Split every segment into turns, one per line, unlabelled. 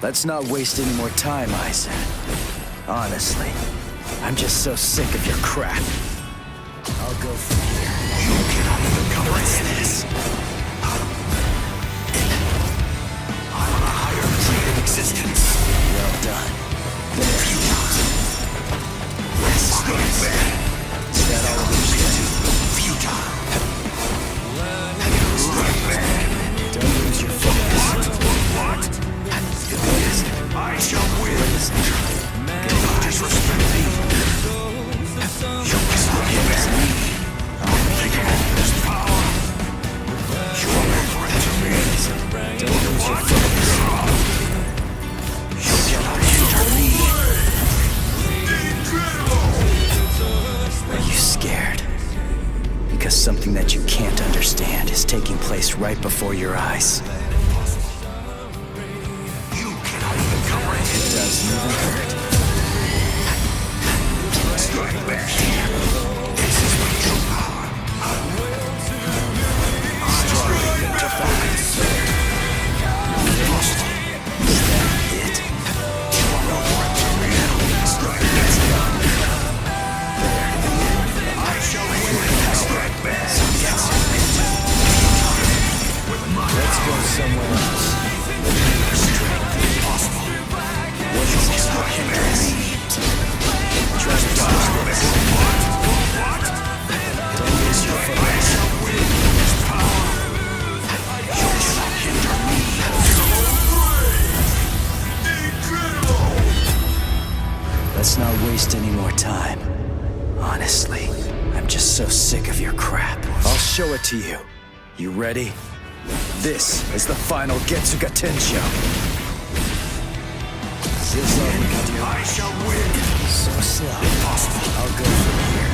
Let's not waste any more time, I said. Honestly, I'm just so sick of your crap. I'll go from here.
You cannot even comprehend
this.
I'm on a higher plane of existence.
Well done.
Futile.
Yes,
yes.
Is that all we should do?
Futile.
Don't lose your focus.
What? I shall win. Do not disrespect me. You cannot hit me. Think of all this power. You are no threat to me.
Don't lose your focus.
You cannot hinder me.
Are you scared? Because something that you can't understand is taking place right before your eyes.
You cannot even comprehend.
It doesn't even hurt.
Strike back here. This is my true power.
Stronger than defiance.
Impossible.
Is that it?
You are no threat to me. Strike back. I shall win. Strike back. With my
Let's go somewhere else.
strength impossible.
What is this? Trust me.
What?
Don't lose your
I
focus.
shall win this power. You cannot hinder me.
Let's not waste any more time. Honestly, I'm just so sick of your crap. I'll show it to you. You ready? This is the final Getsuga Tensho. Is this all we can do?
I shall win.
So slow.
Impossible.
I'll go from here.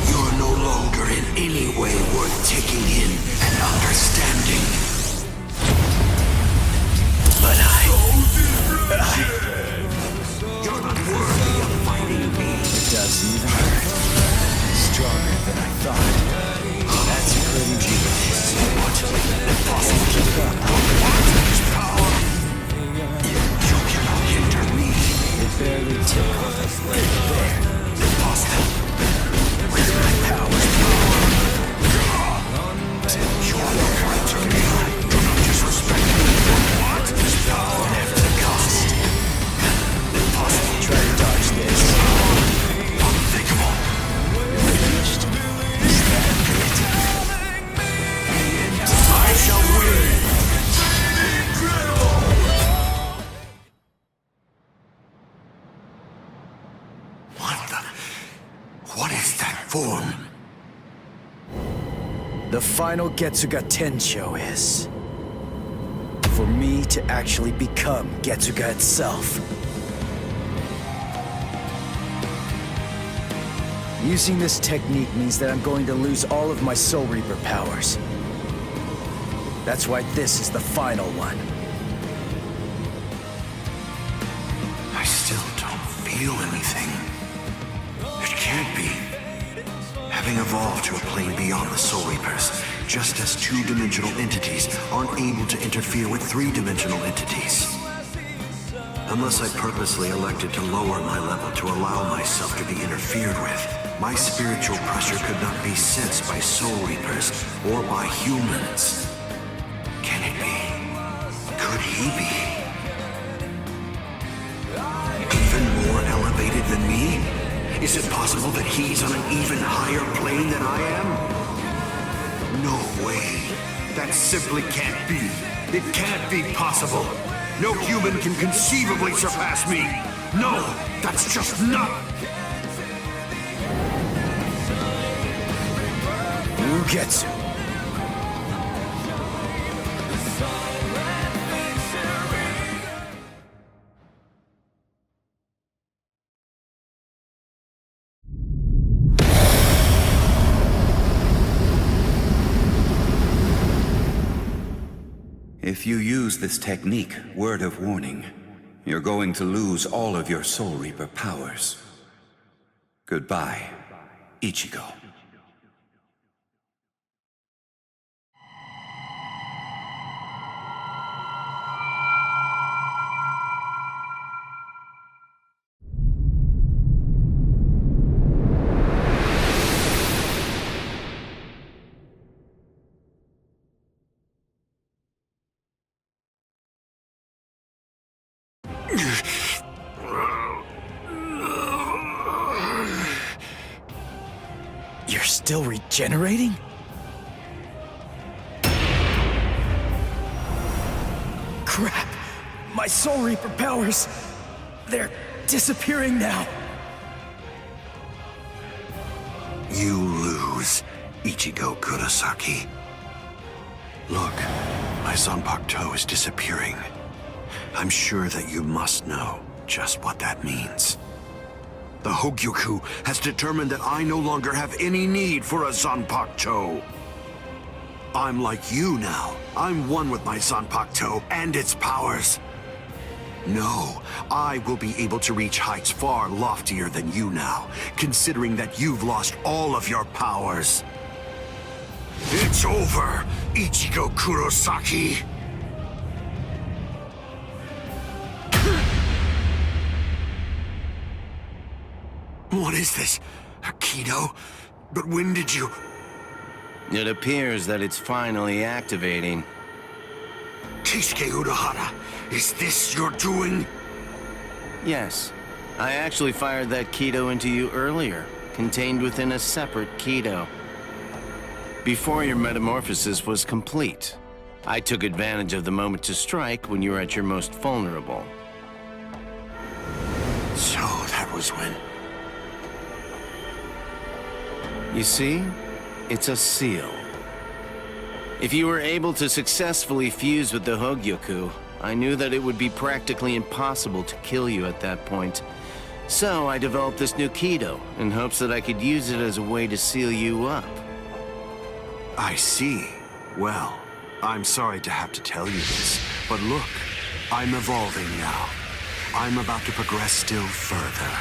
You're no longer in any way worth taking in and understanding.
But
You're not worthy of fighting me.
it doesn't even hurt. Stronger than I thought. That's pretty weak.
Impossible.
Keep up.
This power. You cannot hinder me.
It barely tickled. There.
Impossible.
With my powers.
You are no threat to me. Do not disrespect me. What? This power.
Whatever the cost.
Impossible.
Try to dodge this.
Unthinkable.
You're finished. Is that it?
I shall win. What is that form?
The final Getsuga Tensho is for me to actually become Getsuga itself. Using this technique means that I'm going to lose all of my Soul Reaper powers. That's why this is the final one.
I still don't feel anything. It can't be. Having evolved to a plane beyond the Soul Reapers, just as two-dimensional entities aren't able to interfere with three-dimensional entities. Unless I purposely elected to lower my level to allow myself to be interfered with, my spiritual pressure could not be sensed by Soul Reapers or by humans. Can it be? Could he be? Even more elevated than me? Is it possible that he's on an even higher plane than I am? No way. That simply can't be. It can't be possible. No human can conceivably surpass me. No, that's just not...
Ugetsu.
If you use this technique, word of warning, you're going to lose all of your Soul Reaper powers. Goodbye, Ichigo.
You're still regenerating? Crap! My Soul Reaper powers! They're disappearing now!
You lose, Ichigo Kurosaki. Look, my Zanpakuto is disappearing. I'm sure that you must know just what that means. The Hogyoku has determined that I no longer have any need for a Zanpakuto. I'm like you now. I'm one with my Zanpakuto and its powers. No, I will be able to reach heights far loftier than you now, considering that you've lost all of your powers. It's over, Ichigo Kurosaki! What is this? A Kido? But when did you...
It appears that it's finally activating.
Keisuke Urahara, is this your doing?
Yes. I actually fired that Kido into you earlier, contained within a separate Kido. Before your metamorphosis was complete, I took advantage of the moment to strike when you were at your most vulnerable.
So that was when...
You see? It's a seal. If you were able to successfully fuse with the Hogyoku, I knew that it would be practically impossible to kill you at that point. So I developed this new Kido in hopes that I could use it as a way to seal you up.
I see. Well, I'm sorry to have to tell you this, but look, I'm evolving now. I'm about to progress still further.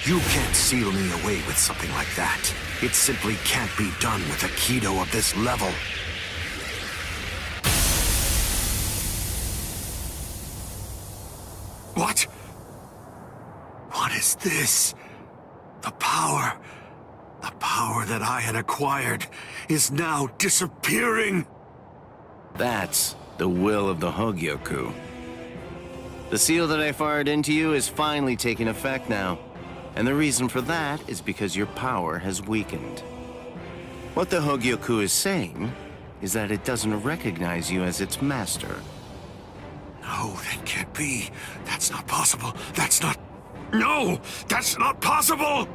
You can't seal me away with something like that. It simply can't be done with a Kido of this level. What? What is this? The power that I had acquired is now disappearing.
That's the will of the Hogyoku. The seal that I fired into you is finally taking effect now. And the reason for that is because your power has weakened. What the Hogyoku is saying is that it doesn't recognize you as its master.
No, that can't be. That's not possible. That's not... No! That's not possible!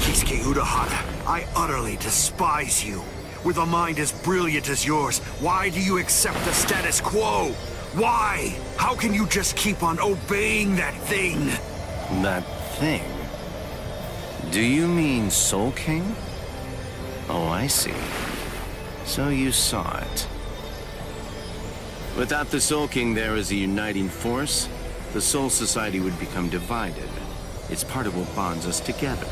Keisuke Urahara, I utterly despise you. With a mind as brilliant as yours, why do you accept the status quo? Why? How can you just keep on obeying that thing?
That thing? Do you mean Soul King? Oh, I see. So you saw it. Without the Soul King there as a uniting force, the Soul Society would become divided. It's part of what bonds us together.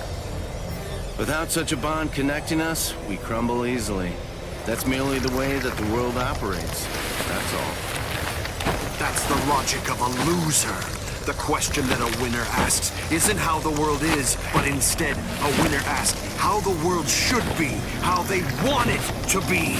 Without such a bond connecting us, we crumble easily. That's merely the way that the world operates. That's all.
That's the logic of a loser. The question that a winner asks isn't how the world is, but instead, a winner asks how the world should be, how they want it to be.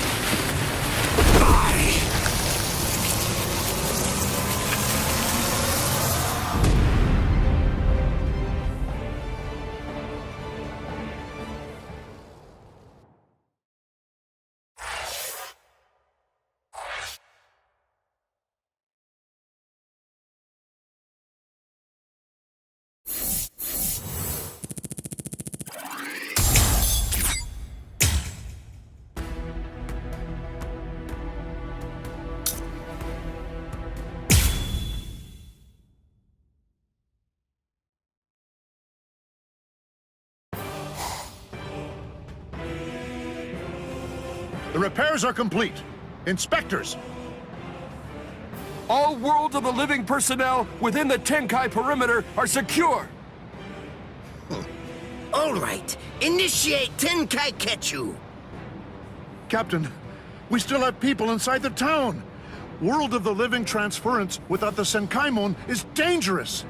The repairs are complete. Inspectors!
All World of the Living personnel within the Tenkai perimeter are secure.
All right, initiate Tenkai Ketchu.
Captain, we still have people inside the town. World of the Living transference without the Senkaimon is dangerous.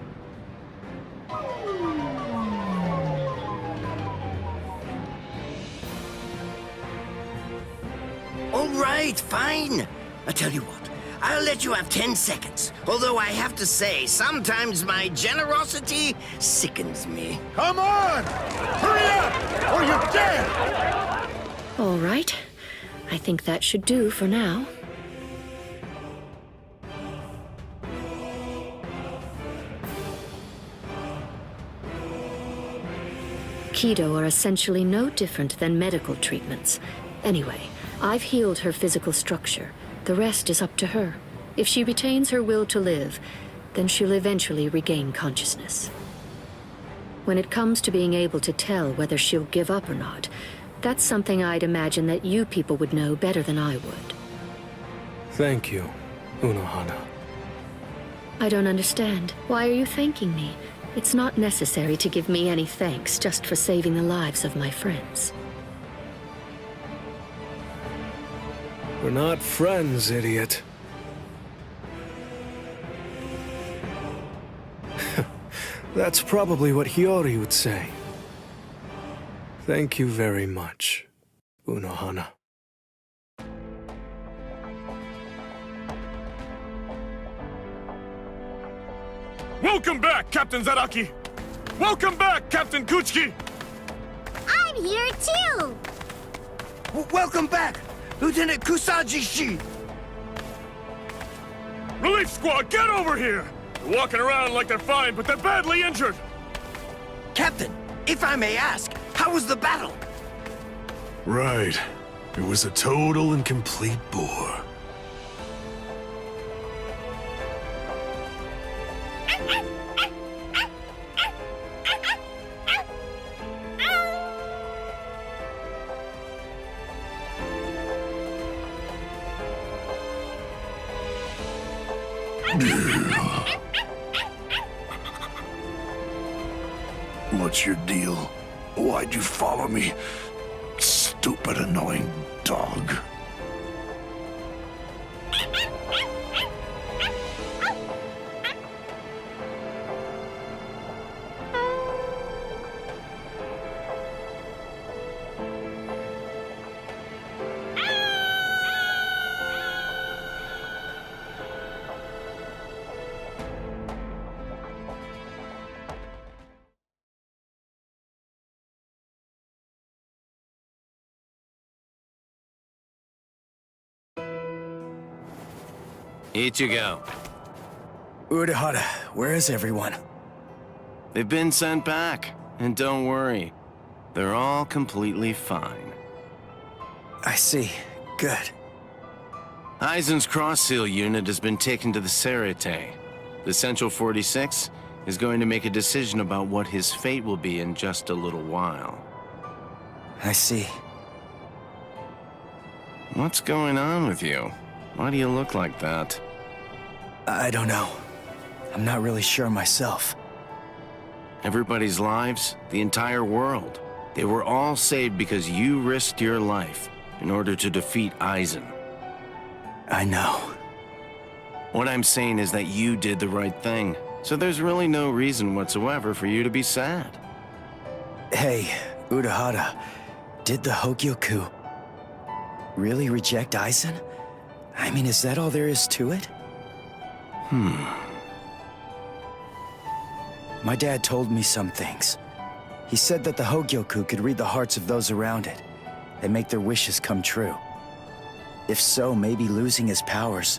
All right, fine. I tell you what, I'll let you have 10 seconds. Although I have to say, sometimes my generosity sickens me.
Come on! Hurry up, or you're dead!
All right. I think that should do for now. Keto are essentially no different than medical treatments. Anyway, I've healed her physical structure. The rest is up to her. If she retains her will to live, then she'll eventually regain consciousness. When it comes to being able to tell whether she'll give up or not, that's something I'd imagine that you people would know better than I would.
Thank you, Unohana.
I don't understand. Why are you thanking me? It's not necessary to give me any thanks just for saving the lives of my friends.
We're not friends, idiot. That's probably what Hiyori would say. Thank you very much, Unohana.
Welcome back, Captain Zaraki! Welcome back, Captain Kuchiki!
I'm here too!
Welcome back, Lieutenant Kusaji-shi!
Relief squad, get over here! They're walking around like they're fine, but they're badly injured!
Captain, if I may ask, how was the battle?
Right. It was a total and complete bore. What's your deal? Why'd you follow me? Stupid, annoying dog.
Ichigo,
Urahara, where is everyone?
they've been sent back. And don't worry, they're all completely fine.
I see. Good.
Aizen's cross-seal unit has been taken to the Serite. The Central 46 is going to make a decision about what his fate will be in just a little while.
I see.
What's going on with you? Why do you look like that?
I don't know. I'm not really sure myself.
Everybody's lives, the entire world, they were all saved because you risked your life in order to defeat Aizen.
I know.
What I'm saying is that you did the right thing, so there's really no reason whatsoever for you to be sad.
Hey, Urahara, did the Hogyoku really reject Aizen? I mean, is that all there is to it? My dad told me some things. He said that the Hogyoku could read the hearts of those around it and make their wishes come true. If so, maybe losing his powers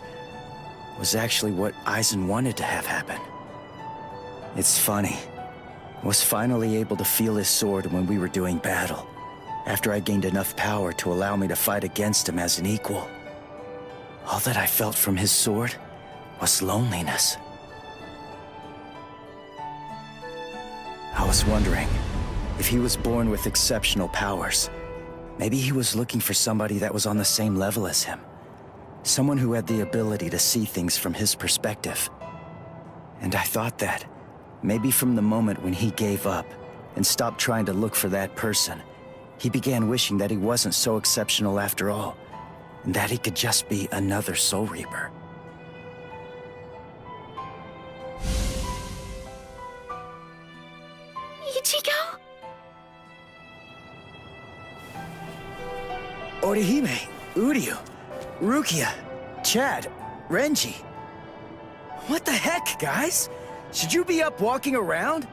was actually what Aizen wanted to have happen. It's funny. I was finally able to feel his sword when we were doing battle, after I gained enough power to allow me to fight against him as an equal. All that I felt from his sword was loneliness. I was wondering if he was born with exceptional powers. Maybe he was looking for somebody that was on the same level as him. Someone who had the ability to see things from his perspective. And I thought that, maybe from the moment when he gave up and stopped trying to look for that person, he began wishing that he wasn't so exceptional after all, and that he could just be another Soul Reaper.
Ichigo?
Orihime, Uryu, Rukia, Chad, Renji. What the heck, guys? Should you be up walking around?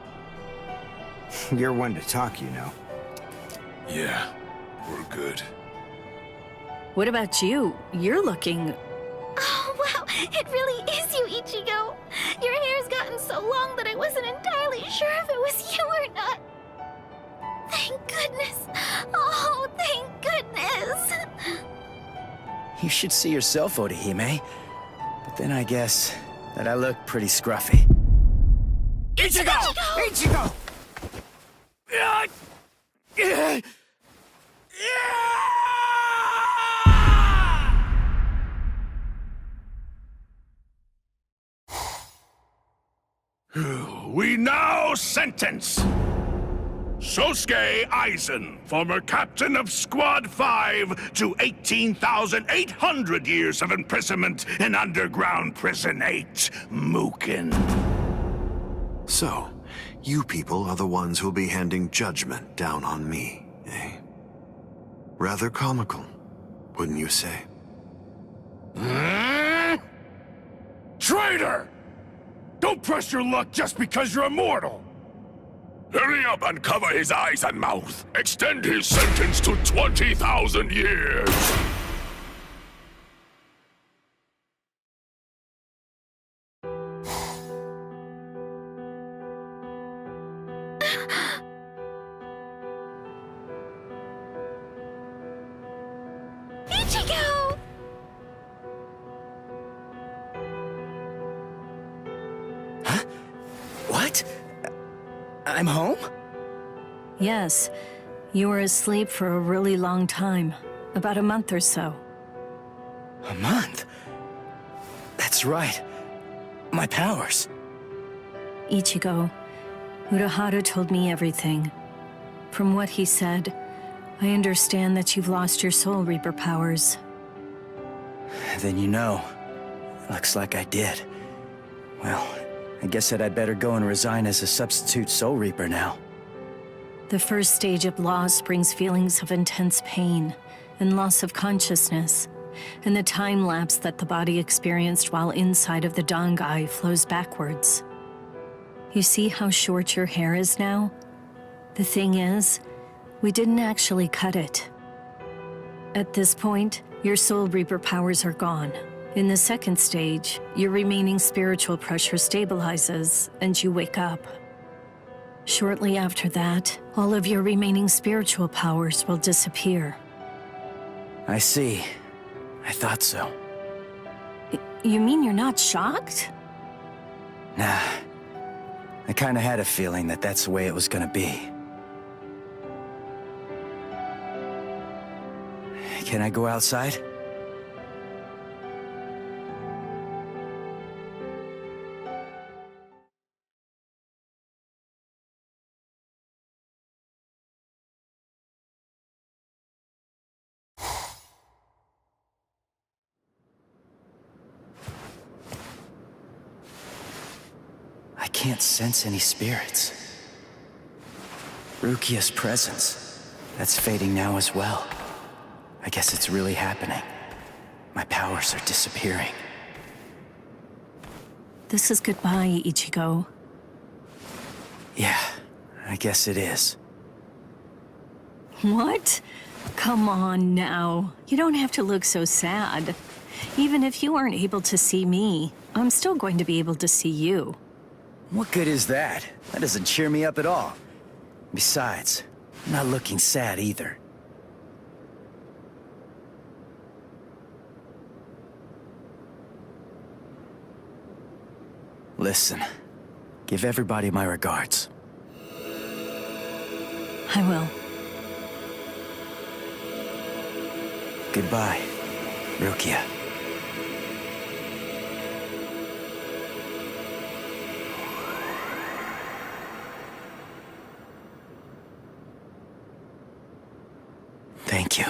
You're one to talk, you know.
Yeah, we're good.
What about you? You're looking...
Oh, wow. It really is you, Ichigo. Your hair's gotten so long that I wasn't entirely sure if it was you or not. Thank goodness. Oh, thank goodness.
You should see yourself, Orihime. But then I guess that I look pretty scruffy.
Ichigo!
Ichigo!
We now sentence Sosuke Aizen, former captain of Squad 5, to 18,800 years of imprisonment in Underground Prison 8, Mukin.
So, you people are the ones who'll be handing judgment down on me, eh? Rather comical, wouldn't you say?
Traitor! Don't press your luck just because you're immortal! Hurry up and cover his eyes and mouth. Extend his sentence to 20,000 years.
Ichigo!
What? I'm home?
Yes, you were asleep for a really long time. About a month or so.
A month? That's right. My powers.
Ichigo, Urahara told me everything. From what he said, I understand that you've lost your Soul Reaper powers.
Then you know. Looks like I did. Well, I guess that I'd better go and resign as a substitute Soul Reaper now.
The first stage of loss brings feelings of intense pain and loss of consciousness, and the time lapse that the body experienced while inside of the Dangai flows backwards. You see how short your hair is now? The thing is, we didn't actually cut it. At this point, your Soul Reaper powers are gone. In the second stage, your remaining spiritual pressure stabilizes, and you wake up. Shortly after that, all of your remaining spiritual powers will disappear.
I see. I thought so.
You mean you're not shocked?
Nah. I kinda had a feeling that that's the way it was gonna be. Can I go outside? I can't sense any spirits. Rukia's presence, that's fading now as well. I guess it's really happening. My powers are disappearing.
This is goodbye, Ichigo.
Yeah, I guess it is.
What? Come on now. You don't have to look so sad. Even if you aren't able to see me, I'm still going to be able to see you.
What good is that? That doesn't cheer me up at all. Besides, I'm not looking sad either. Listen, give everybody my regards.
I will.
Goodbye, Rukia. Thank you.